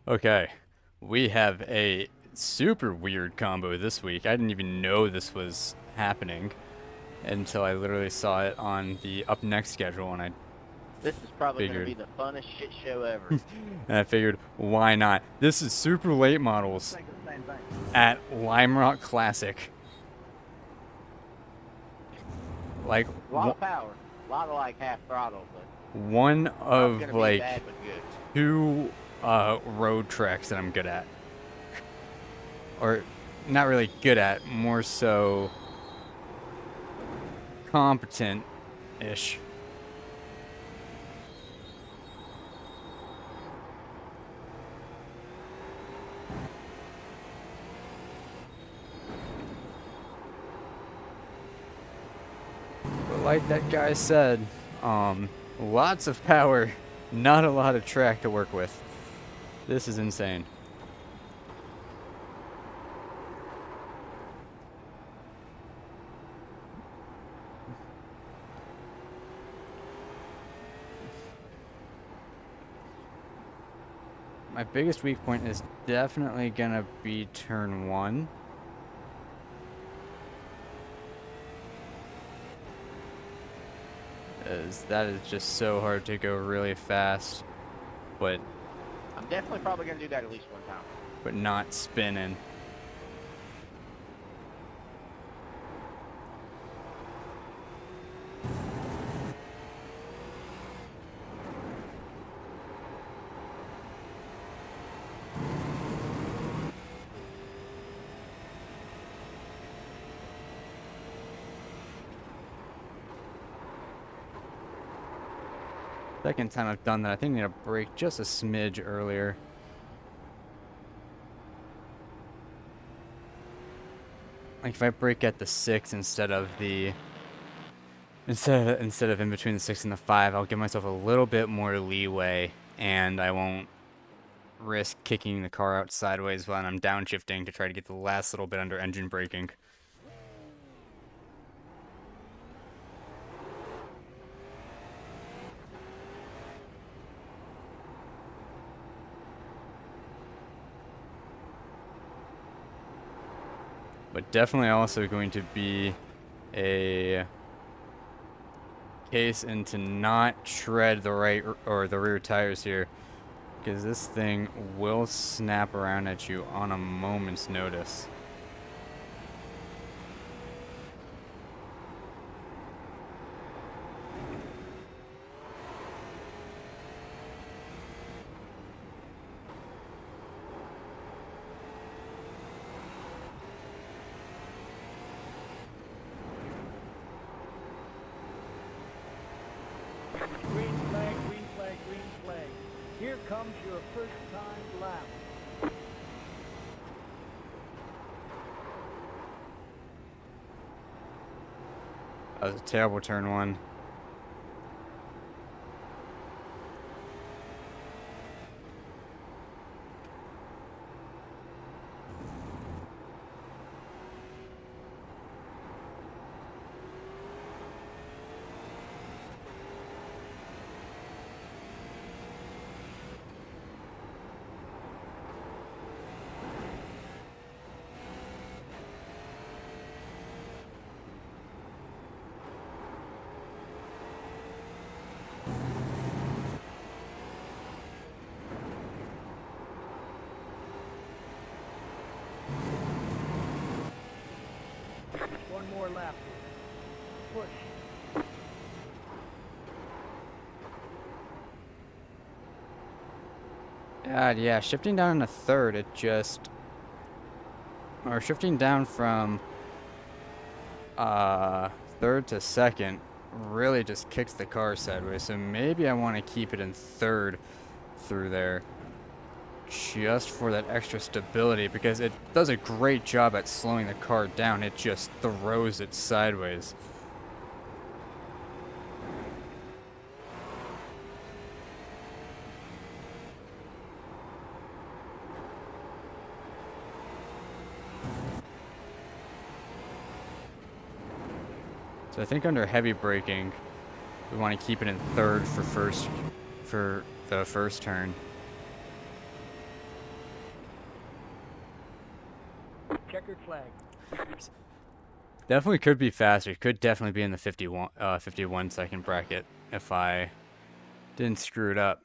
Okay, we have a super weird combo this week. I didn't even know this was happening until I literally saw it on the up next schedule, and This is probably going to figured, be the funnest shit show ever. why not? This is super late models at Lime Rock Classic. Like A lot of power, a lot of like half throttle, but one probably of going to be like bad but good. two road tracks that I'm good at, or not really good at, more so competent-ish. But like that guy said, lots of power, not a lot of track to work with. This is insane. My biggest weak point is definitely gonna be turn one. As that is just so hard to go really fast, but I'm definitely probably going to do that at least one time. not spinning. Second time I've done that. I think I need to brake just a smidge earlier. Like if I brake at the 6 instead of the instead of in between the 6 and the 5, I'll give myself a little bit more leeway, and I won't risk kicking the car out sideways when I'm downshifting to try to get the last little bit under engine braking. But definitely also going to be a case into not shred the right or the rear tires here, because this thing will snap around at you on a moment's notice. Green flag, green flag, green flag. Here comes your first time lap. That was a terrible turn one. One more lap here. Push. God, yeah, shifting down in a third, it just... Or shifting down from third to second really just kicks the car sideways. So maybe I want to keep it in third through there just for that extra stability, because it does a great job at slowing the car down. It just throws it sideways. So I think under heavy braking, we want to keep it in third for the first turn. checkered flag. Definitely could be faster. Could definitely be in the 51 second bracket if I didn't screw it up.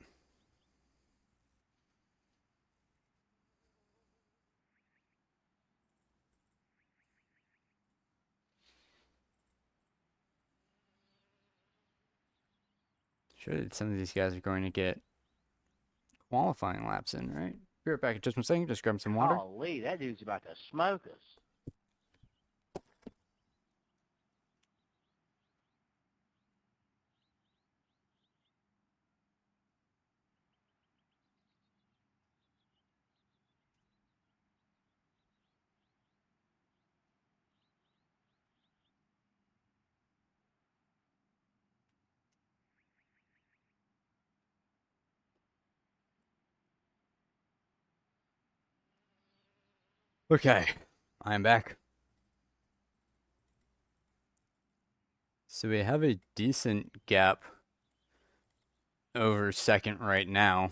Sure that some of these guys are going to get qualifying laps in, right? Be right back in just 1 second. Just grab some water. Holy, that dude's about to smoke us. Okay, I'm back. So we have a decent gap over second right now.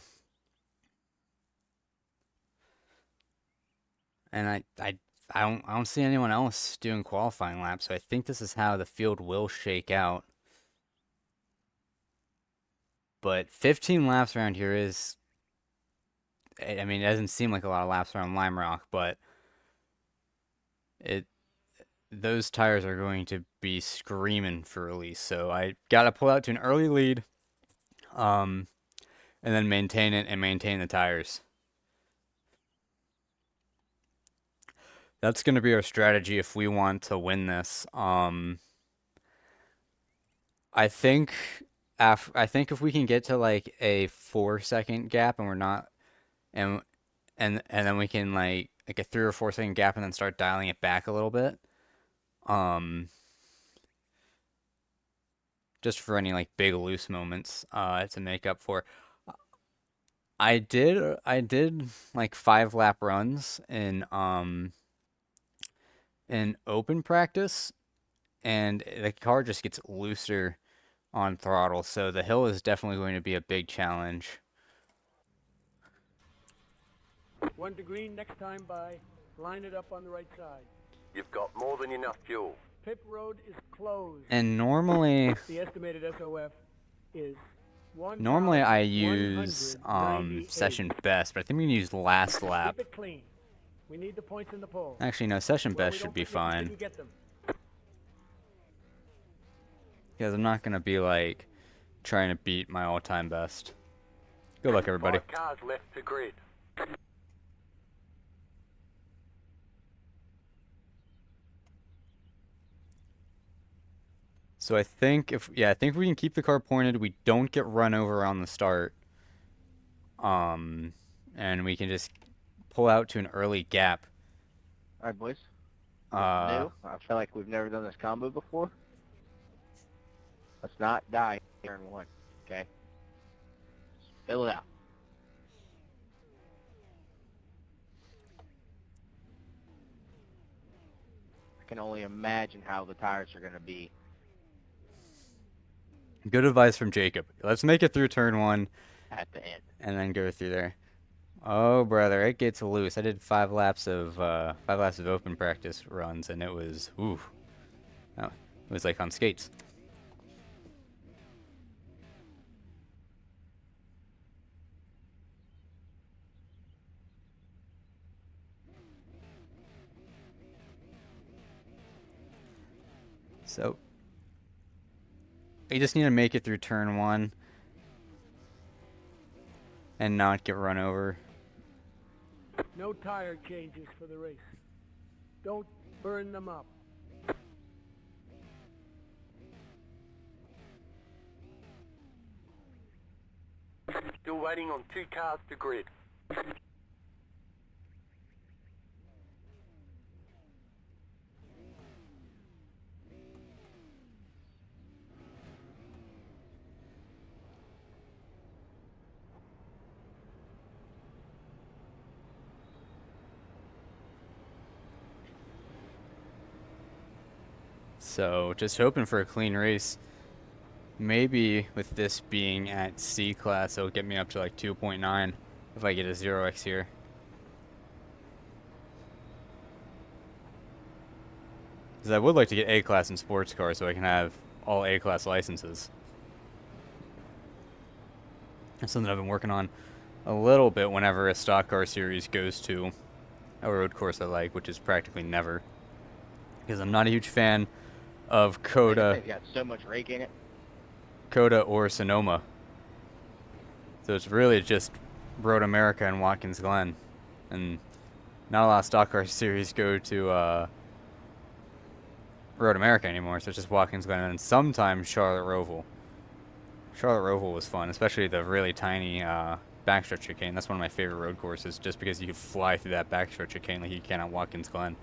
And I don't see anyone else doing qualifying laps, so I think this is how the field will shake out. But 15 laps around here is, I mean, it doesn't seem like a lot of laps around Lime Rock, but it those tires are going to be screaming for release. So I gotta pull out to an early lead, and then maintain it and maintain the tires. That's gonna be our strategy if we want to win this. I think I think if we can get to like a 4 second gap and we're not and and then we can like a 3 or 4 second gap and then start dialing it back a little bit. Um just for any like big loose moments to make up for. I did like 5 lap runs in open practice, and the car just gets looser on throttle, so the hill is definitely going to be a big challenge. 1 to green, next time by. Line it up on the right side. You've got more than enough fuel. Pit road is closed. And normally The estimated SOF is normally I use 1,198. session best, but I think we can use last lap. Keep it clean. We need the points in the poll. Actually, no, session Well, best we should don't be think we fine. didn't get them. Because I'm not gonna be like trying to beat my all-time best. Good luck, everybody. 5 cars left to grid. So I think I think we can keep the car pointed. We don't get run over on the start. And we can just pull out to an early gap. All right, boys. Uh, New. I feel like we've never done this combo before. Let's not die here in one, okay? Just fill it out. I can only imagine how the tires are going to be. Good advice from Jacob. Let's make it through turn 1 At the end. and then go through there. Oh, brother, it gets loose. I did 5 laps of open practice runs, and it was ooh, oh, it was like on skates. So we just need to make it through turn 1 and not get run over. No tire changes for the race. Don't burn them up. Still waiting on 2 cars to grid. So just hoping for a clean race. Maybe with this being at C class, it'll get me up to like 2.9 if I get a 0x here. Because I would like to get A-class in sports cars so I can have all A-class licenses. That's something I've been working on a little bit whenever a stock car series goes to a road course I like, which is practically never. Because I'm not a huge fan of That Coda, thing's got so much rake in it. Coda or Sonoma. So it's really just Road America and Watkins Glen. And not a lot of stock car series go to Road America anymore, so it's just Watkins Glen and sometimes Charlotte Roval. Charlotte Roval was fun, especially the really tiny backstretch chicane. That's one of my favorite road courses, just because you could fly through that backstretch chicane like you can at Watkins Glen.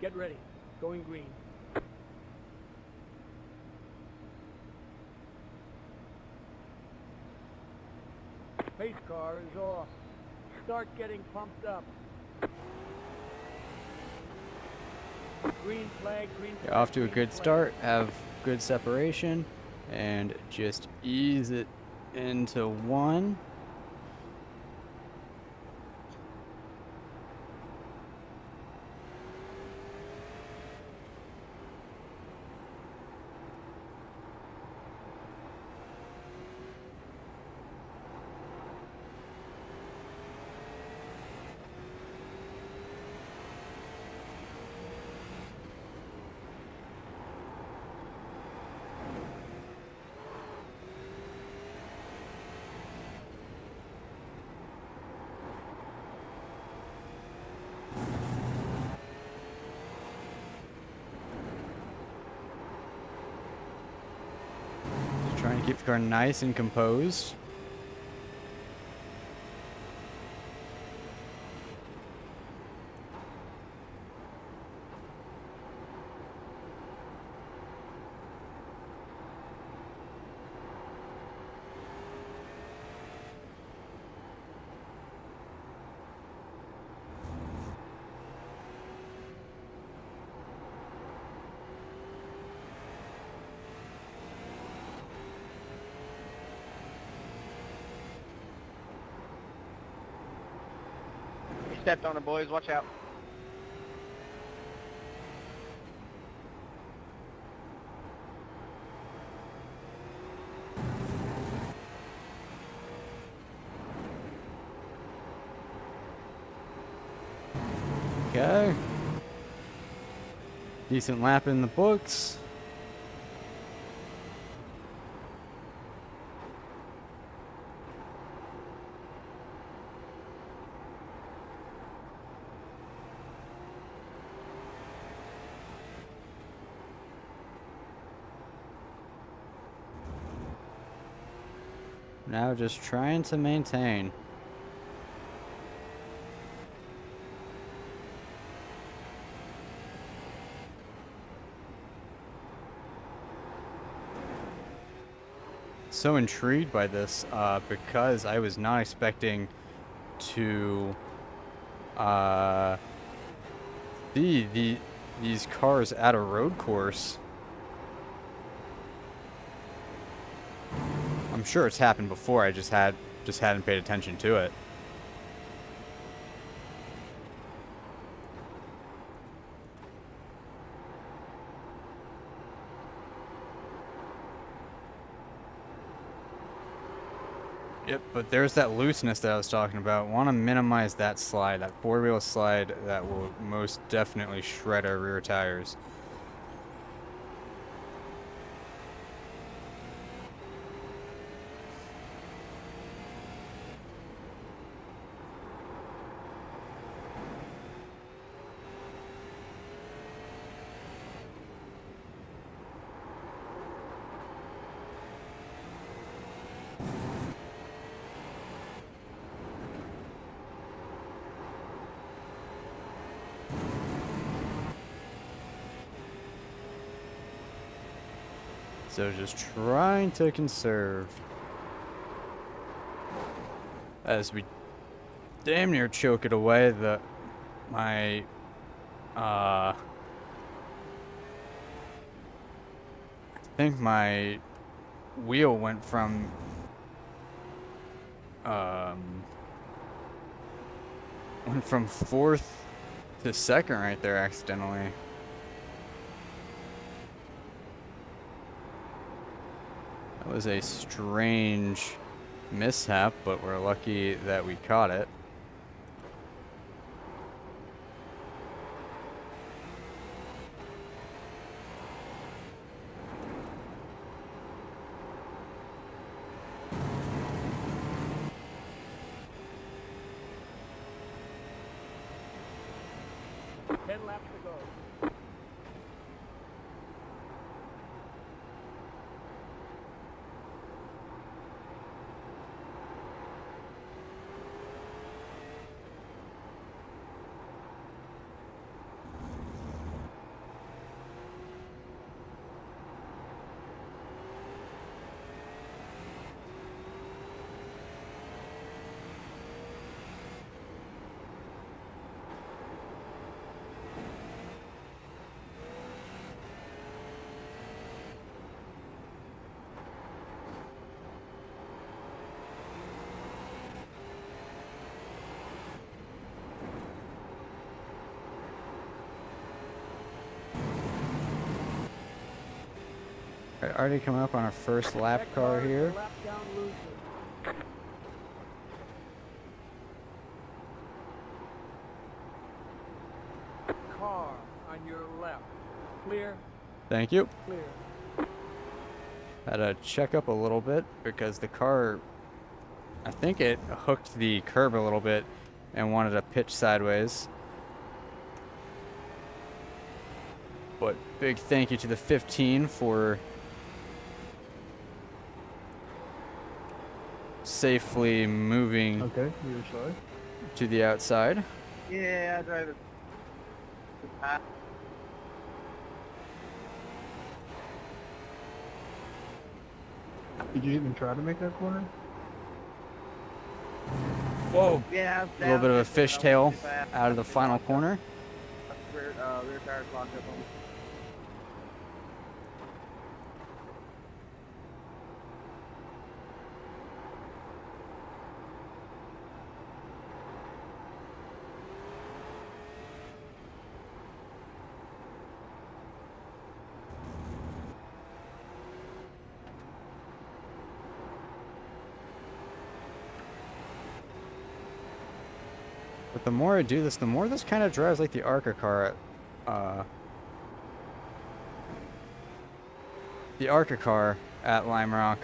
Get ready. Going green. Pace car is off. Start getting pumped up. Green flag, green flag. Get off to a green good flag. start, have good separation, and just ease it into one. Just trying to keep the car nice and composed. You stepped on it, boys. Watch out. Okay. Decent lap in the books. Now just trying to maintain. So intrigued by this because I was not expecting to see these cars at a road course. I'm sure it's happened before. I just hadn't paid attention to it. Yep, but there's that looseness that I was talking about. Want to minimize that slide, that four-wheel slide that will most definitely shred our rear tires. So just trying to conserve as we damn near choke it away. My I think my wheel um went from fourth to second right there accidentally. That was a strange mishap, but we're lucky that we caught it. Ten laps to go. Alright, already coming up on our first lap Check car cars to here. lap down loosely. Car on your left. Clear, Thank you. clear. Had to check up a little bit because the car, I think it hooked the curb a little bit and wanted to pitch sideways. But big thank you to the 15 for safely moving Okay, your side. to the outside. Yeah, I drive it. Did you even try to make that corner? Whoa! Yeah, A little bit of a fishtail out of the final corner. Rear tire clogged up on me. But the more I do this, the more this kind of drives like the ARCA car. The ARCA car at Lime Rock.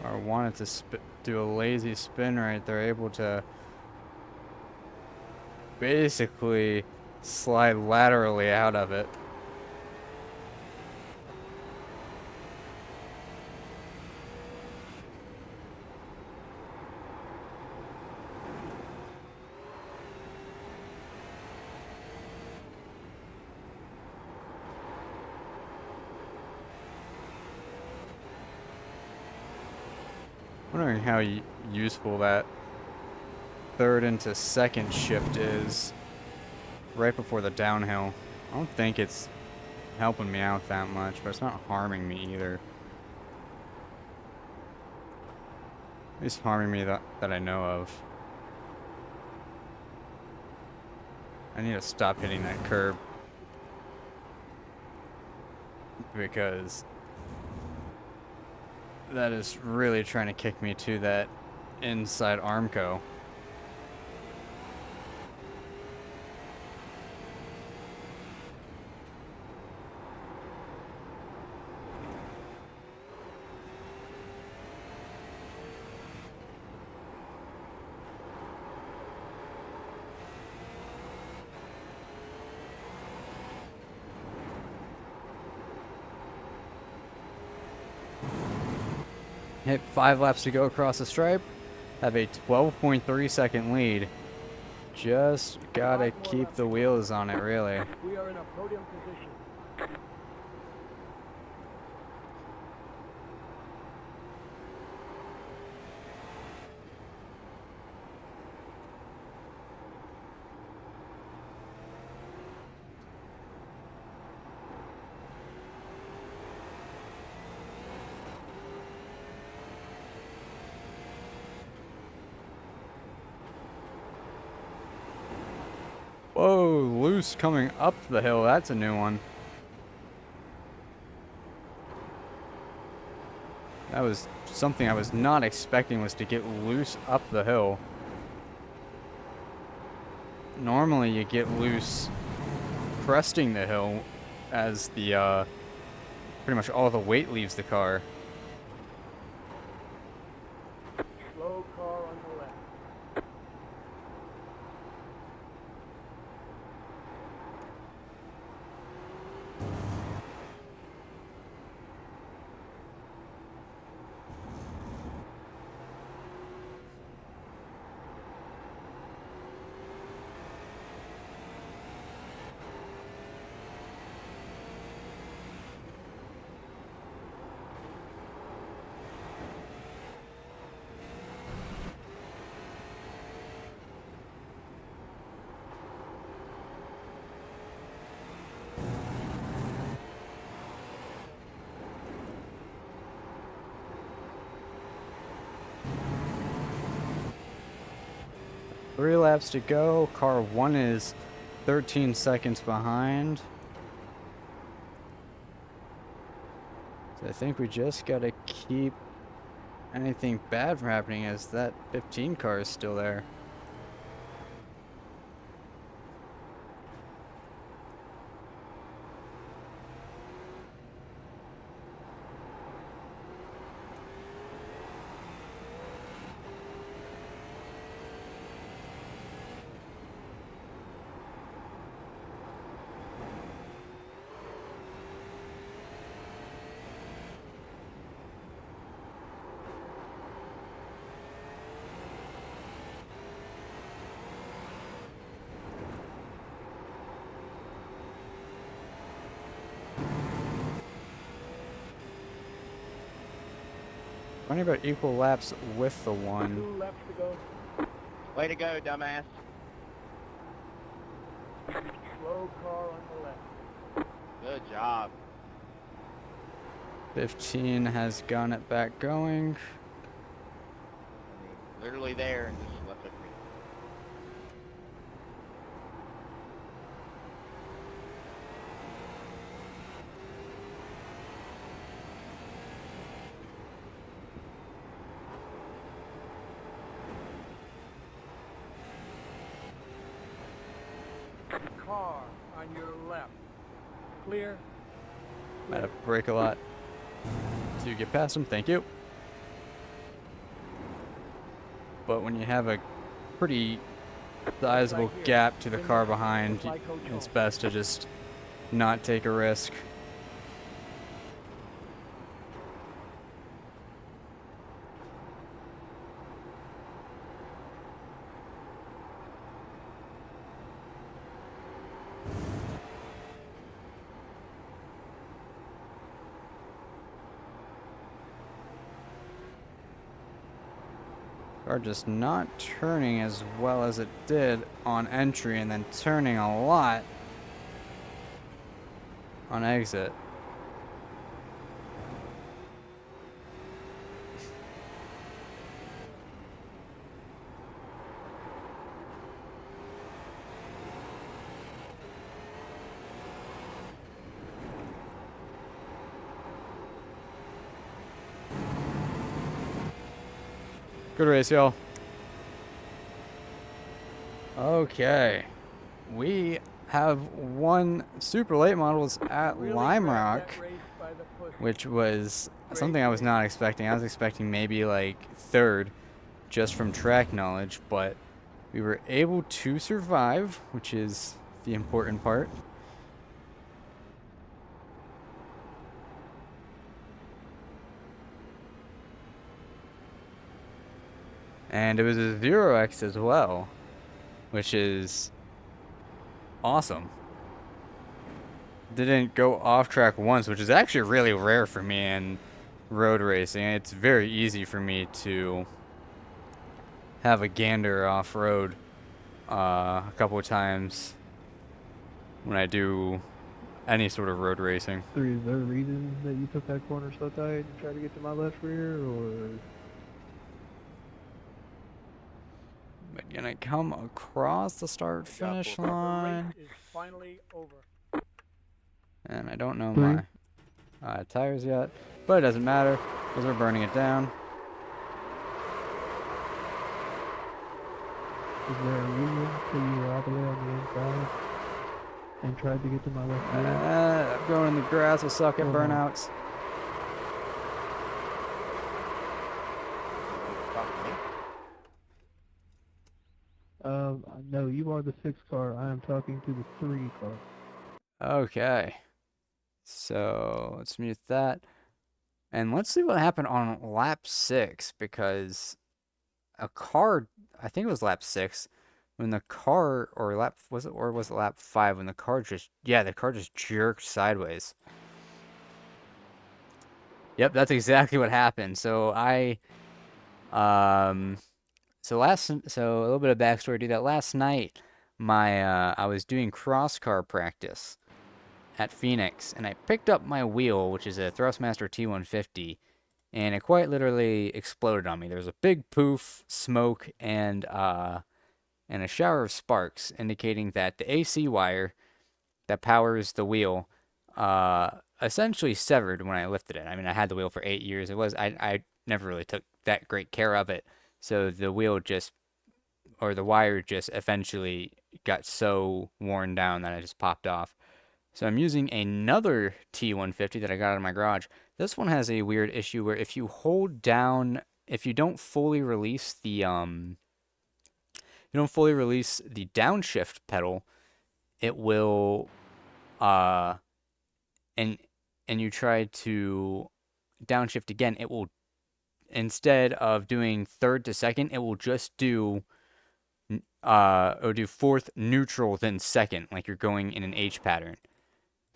Or wanted to do a lazy spin right there, able to basically slide laterally out of it. Wondering how useful that third into second shift is right before the downhill. I don't think it's helping me out that much, but it's not harming me either. At least harming me that I know of. I need to stop hitting that curb because that is really trying to kick me to that inside Armco. Hit 5 laps to go across the stripe. Have a 12.3 second lead. Just gotta 5 more keep laps the to go. wheels on it, really. We are in a podium position. Whoa, loose coming up the hill. That's a new one. That was something I was not expecting, was to get loose up the hill. Normally you get loose cresting the hill as the pretty much all the weight leaves the car. Slow car on the left. Three laps to go. Car 1 is 13 seconds behind. So I think we just gotta keep anything bad from happening, as that 15 car is still there. Running about equal laps with the 1. 2 laps to go. Way to go, dumbass. Slow car on the left. Good job. 15 has gotten it back going. I mean, literally there and just left it free. Car on your left. Clear. Might have to brake a lot to get past him. Thank you. But when you have a pretty sizable gap to the car behind, it's best to just not take a risk. Car just not turning as well as it did on entry, and then turning a lot on exit. Good race, y'all. Okay. We have won Super Late Models at Really Lime grabbed Rock, that race by the pussy. which was something I was not expecting. I was expecting maybe like third, just from track knowledge, but we were able to survive, which is the important part. And it was a 0x as well, which is awesome. Didn't go off track once, which is actually really rare for me in road racing. It's very easy for me to have a gander off road a couple of times when I do any sort of road racing. Three, is there a reason that you took that corner so tight and tried to get to my left rear, or? But gonna come across the start finish The line, race is finally over. and I don't know Three. my tires yet, but it doesn't matter because we're burning it down. Is there a reason that you were all the way on the inside and tried to get to my left rear? I'm going in the grass. I suck at Hold on. burnouts. Talk to me. No, you are the 6 car. I am talking to the 3 car. Okay, so let's mute that, and let's see what happened on lap 6 because a car, I think it was lap 6, when the car, or was it lap 5 when the car the car just jerked sideways. Yep, that's exactly what happened. So so a little bit of backstory to that. Last night, I was doing cross car practice at Phoenix, and I picked up my wheel, which is a Thrustmaster T150, and it quite literally exploded on me. There was a big poof, smoke, and a shower of sparks, indicating that the AC wire that powers the wheel essentially severed when I lifted it. I mean, I had the wheel for 8 years. I never really took that great care of it, so the wire just eventually got so worn down that it just popped off. So I'm using another T150 that I got out of my garage. This one has a weird issue where if you hold down, if you don't fully release the downshift pedal, it will and you try to downshift again, it will, instead of doing third to second, it will just do fourth neutral then second, like you're going in an H pattern.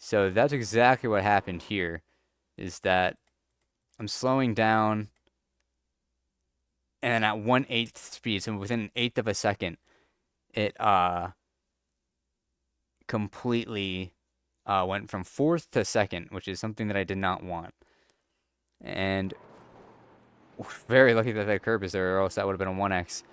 So that's exactly what happened here, is that I'm slowing down, and then at 1/8 speed, so within an eighth of a second, it completely went from fourth to second, which is something that I did not want. And very lucky that that curb is there, or else that would have been a 1x.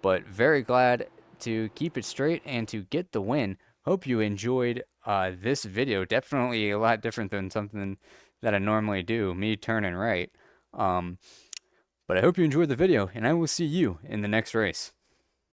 But very glad to keep it straight and to get the win. Hope you enjoyed this video. Definitely a lot different than something that I normally do, me turning right. But I hope you enjoyed the video, and I will see you in the next race.